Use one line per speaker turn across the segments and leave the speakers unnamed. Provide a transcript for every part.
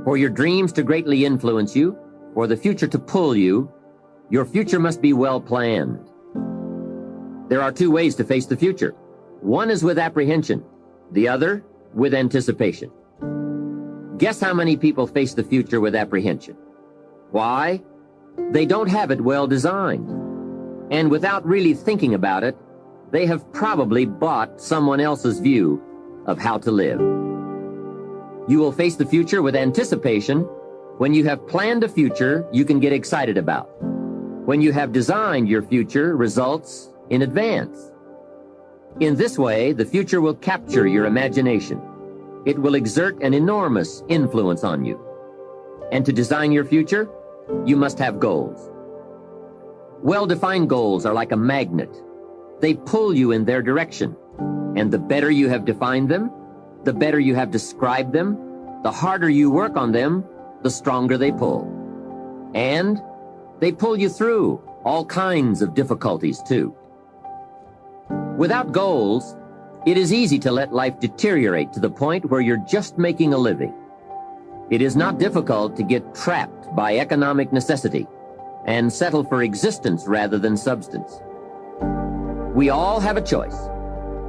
For your dreams to greatly influence you, for the future to pull you, your future must be well planned. There are two ways to face the future. One is with apprehension, the other with anticipation. Guess how many people face the future with apprehension? Why? They don't have it well designed. And without really thinking about it, they have probably bought someone else's view of how to live. You will face the future with anticipation when you have planned a future you can get excited about. When you have designed your future results in advance. In this way, the future will capture your imagination. It will exert an enormous influence on you. And to design your future, you must have goals. Well-defined goals are like a magnet. They pull you in their direction. And the better you have defined them, the better you have described them, the harder you work on them, the stronger they pull. And they pull you through all kinds of difficulties too. Without goals, it is easy to let life deteriorate to the point where you're just making a living. It is not difficult to get trapped by economic necessity and settle for existence rather than substance. We all have a choice.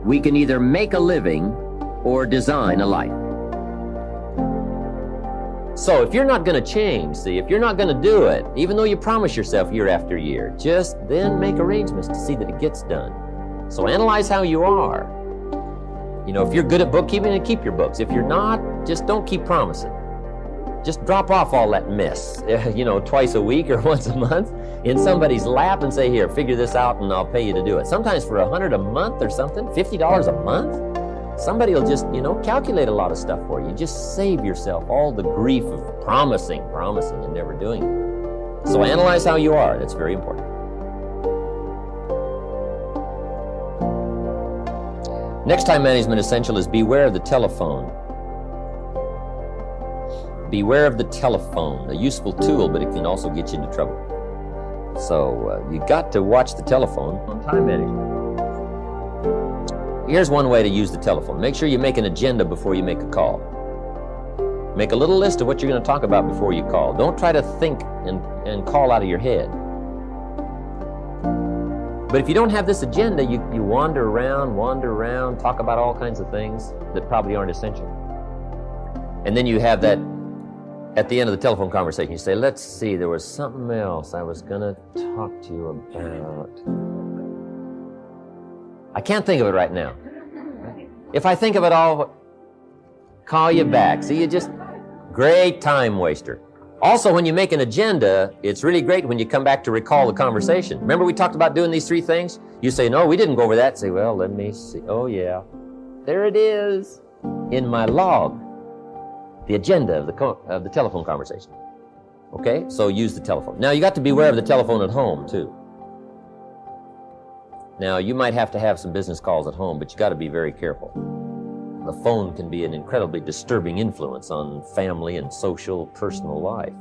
We can either make a living or design a life. So if you're not going to change, if you're not going to do it, even though you promise yourself year after year, just then make arrangements to see that it gets done. So analyze how you are. You know, if you're good at bookkeeping, then keep your books. If you're not, just don't keep promising. Just drop off all that mess, you know, twice a week or once a month in somebody's lap and say, here, figure this out and I'll pay you to do it. Sometimes for $100 a month or something, $50 a month, somebody will just, you know, calculate a lot of stuff for you. Just save yourself all the grief of promising and never doing it. So analyze how you are. That's very important. Next time management essential is beware of the telephone. Beware of the telephone, a useful tool, but it can also get you into trouble. So you got to watch the telephone on time management. Here's one way to use the telephone. Make sure you make an agenda before you make a call. Make a little list of what you're going to talk about before you call. Don't try to think and call out of your head. But if you don't have this agenda, you wander around, talk about all kinds of things that probably aren't essential. And then you have that, at the end of the telephone conversation, you say, let's see, there was something else I was going to talk to you about. I can't think of it right now. If I think of it, I'll call you back. See, you just, great time waster. Also, when you make an agenda, it's really great when you come back to recall the conversation. Remember we talked about doing these three things? You say, no, we didn't go over that. Say, well, let me see. Oh, yeah. There it is in my log, the agenda of the telephone conversation. Okay? So use the telephone. Now, you got to beware of the telephone at home, too. Now, you might have to have some business calls at home, but you got to be very careful. The phone can be an incredibly disturbing influence on family and social, personal life.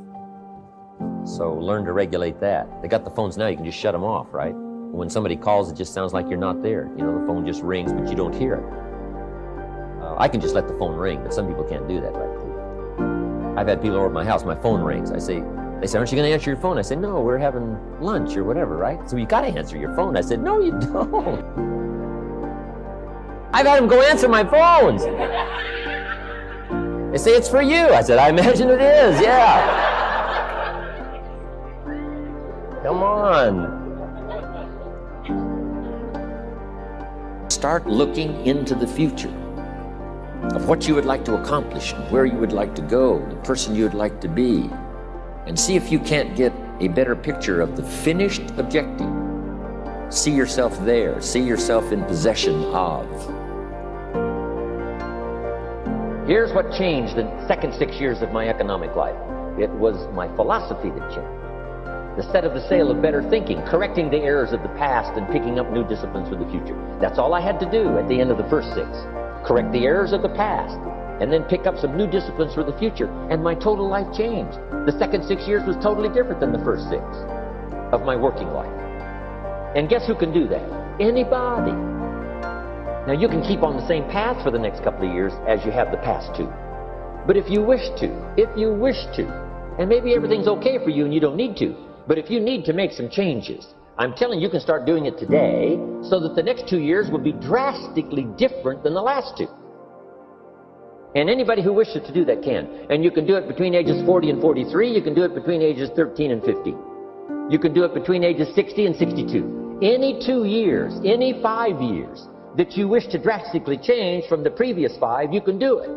So learn to regulate that. They got the phones now, you can just shut them off, right? When somebody calls, it just sounds like you're not there. You know, the phone just rings, but you don't hear it. I can just let the phone ring, but some people can't do that, right? I've had people over at my house, my phone rings. They say, aren't you going to answer your phone? I say, no, we're having lunch or whatever, right? So you got to answer your phone. I said, no, you don't. I've had them go answer my phones. They say, it's for you. I said, I imagine it is, yeah. Come on. Start looking into the future of what you would like to accomplish and where you would like to go, the person you would like to be, and see if you can't get a better picture of the finished objective. See yourself there. See yourself in possession of. Here's what changed the second 6 years of my economic life. It was my philosophy that changed. The set of the sail of better thinking, correcting the errors of the past and picking up new disciplines for the future. That's all I had to do at the end of the first 6. Correct the errors of the past and then pick up some new disciplines for the future. And my total life changed. The second 6 years was totally different than the first 6 of my working life. And guess who can do that? Anybody. Now you can keep on the same path for the next couple of years as you have the past 2. But if you wish to, and maybe everything's okay for you and you don't need to, but if you need to make some changes, I'm telling you, you can start doing it today so that the next 2 years will be drastically different than the last 2. And anybody who wishes to do that can. And you can do it between ages 40 and 43. You can do it between ages 13 and 15. You can do it between ages 60 and 62. Any 2 years, any 5 years that you wish to drastically change from the previous 5, you can do it.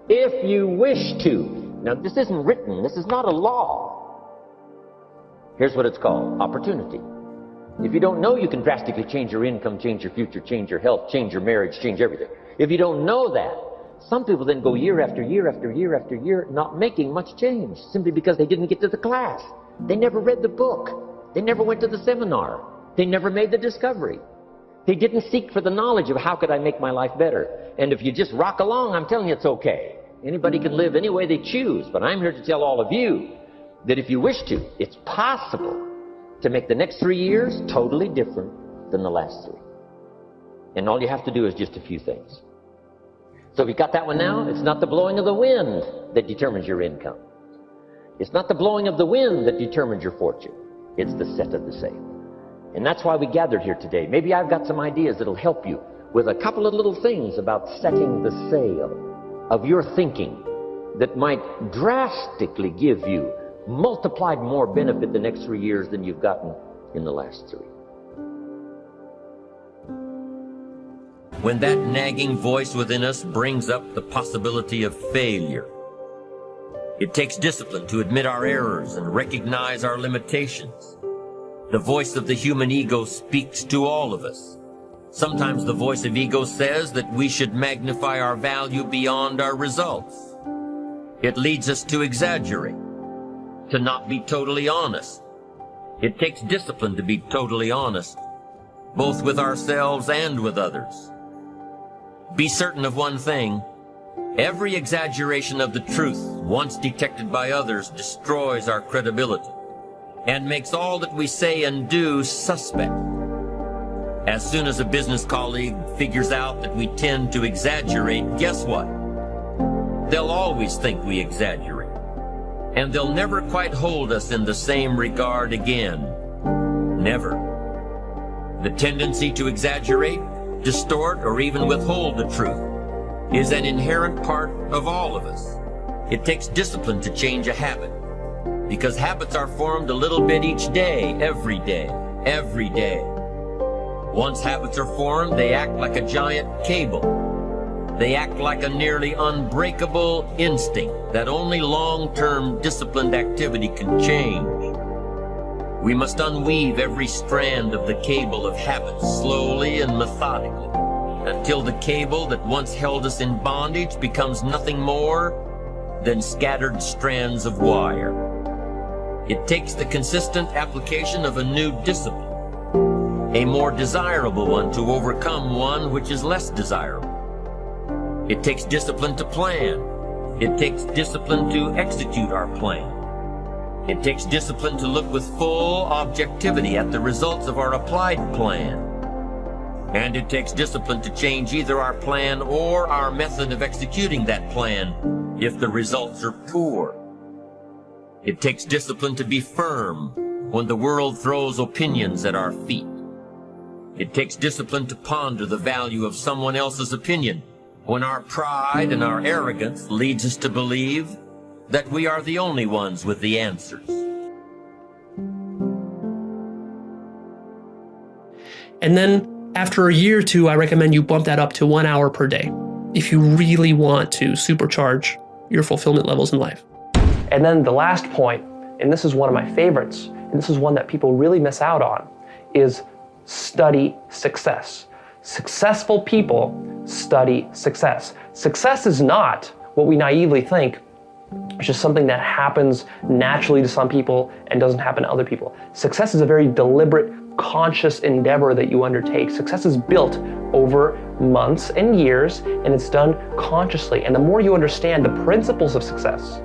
If you wish to. Now, this isn't written. This is not a law. Here's what it's called: opportunity. If you don't know you can drastically change your income, change your future, change your health, change your marriage, change everything. If you don't know that, some people then go year after year after year after year not making much change simply because they didn't get to the class. They never read the book. They never went to the seminar. They never made the discovery. They didn't seek for the knowledge of how could I make my life better. And if you just rock along, I'm telling you it's okay. Anybody can live any way they choose, but I'm here to tell all of you that if you wish to, it's possible to make the next 3 years totally different than the last 3. And all you have to do is just a few things. So if you got that one now, it's not the blowing of the wind that determines your income. It's not the blowing of the wind that determines your fortune. It's the set of the sail. And that's why we gathered here today. Maybe I've got some ideas that'll help you with a couple of little things about setting the sail of your thinking that might drastically give you multiplied more benefit the next 3 years than you've gotten in the last 3.
When that nagging voice within us brings up the possibility of failure, it takes discipline to admit our errors and recognize our limitations. The voice of the human ego speaks to all of us. Sometimes the voice of ego says that we should magnify our value beyond our results. It leads us to exaggerate, to not be totally honest. It takes discipline to be totally honest, both with ourselves and with others. Be certain of one thing: every exaggeration of the truth, once detected by others, destroys our credibility and makes all that we say and do suspect. As soon as a business colleague figures out that we tend to exaggerate, guess what? They'll always think we exaggerate, and they'll never quite hold us in the same regard again. Never. The tendency to exaggerate, distort, or even withhold the truth is an inherent part of all of us. It takes discipline to change a habit, because habits are formed a little bit each day, every day, every day. Once habits are formed, they act like a giant cable. They act like a nearly unbreakable instinct that only long-term disciplined activity can change. We must unweave every strand of the cable of habits slowly and methodically, until the cable that once held us in bondage becomes nothing more than scattered strands of wire. It takes the consistent application of a new discipline, a more desirable one, to overcome one which is less desirable. It takes discipline to plan. It takes discipline to execute our plan. It takes discipline to look with full objectivity at the results of our applied plan. And it takes discipline to change either our plan or our method of executing that plan if the results are poor. It takes discipline to be firm when the world throws opinions at our feet. It takes discipline to ponder the value of someone else's opinion when our pride and our arrogance leads us to believe that we are the only ones with the answers.
And then after a year or two, I recommend you bump that up to 1 hour per day if you really want to supercharge your fulfillment levels in life.
And then the last point, and this is one of my favorites, and this is one that people really miss out on, is study success. Successful people study success. Success is not what we naively think. It's just something that happens naturally to some people and doesn't happen to other people. Success is a very deliberate, conscious endeavor that you undertake. Success is built over months and years, and it's done consciously. And the more you understand the principles of success,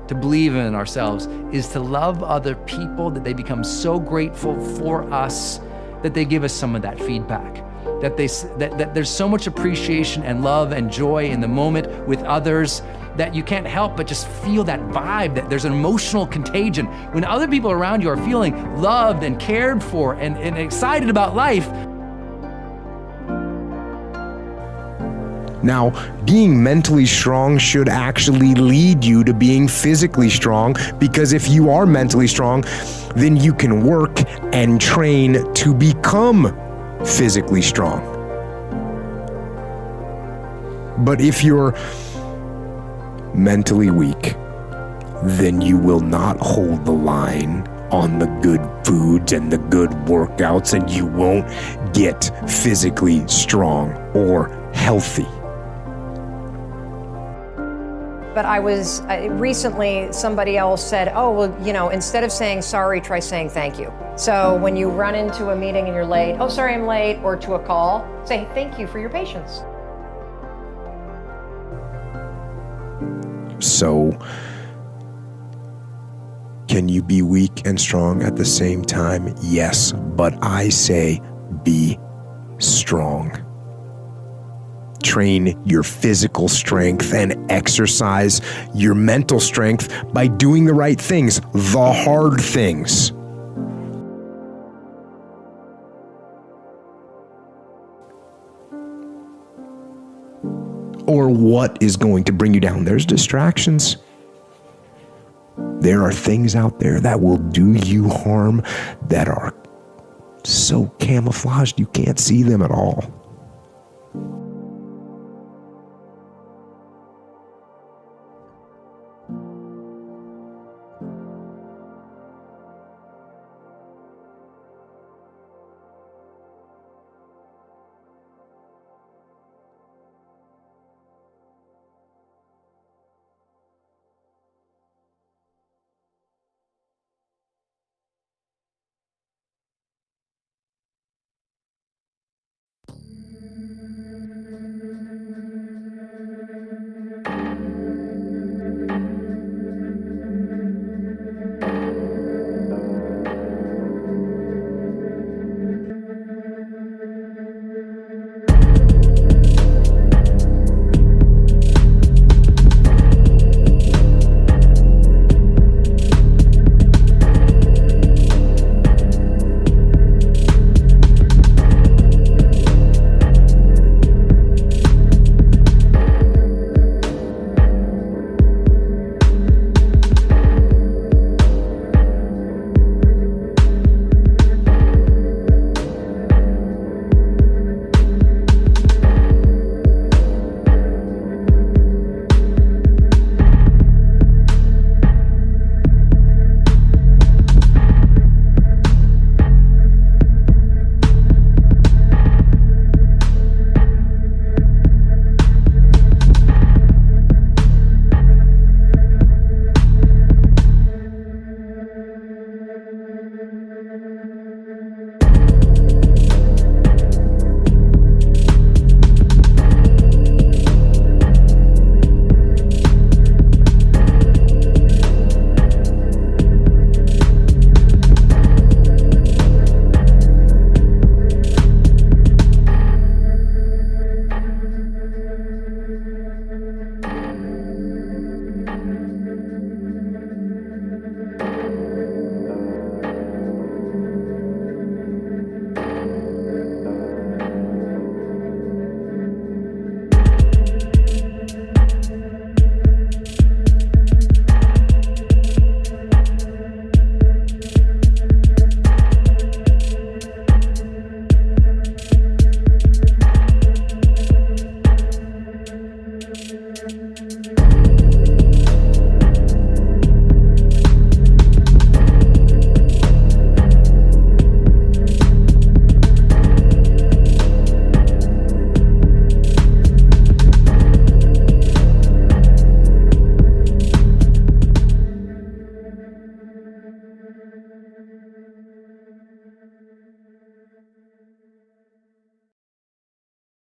to believe in ourselves is to love other people, that they become so grateful for us that they give us some of that feedback, that there's so much appreciation and love and joy in the moment with others that you can't help but just feel that vibe, that there's an emotional contagion. When other people around you are feeling loved and cared for and excited about life.
Now, being mentally strong should actually lead you to being physically strong, because if you are mentally strong, then you can work and train to become physically strong. But if you're mentally weak, then you will not hold the line on the good foods and the good workouts, and you won't get physically strong or healthy.
But recently somebody else said, oh, well, instead of saying sorry, try saying thank you. So when you run into a meeting and you're late, oh, sorry, I'm late, or to a call, say thank you for your patience.
So, can you be weak and strong at the same time? Yes, but I say be strong. Train your physical strength and exercise your mental strength by doing the right things, the hard things. Or what is going to bring you down? There's distractions. There are things out there that will do you harm that are so camouflaged you can't see them at all.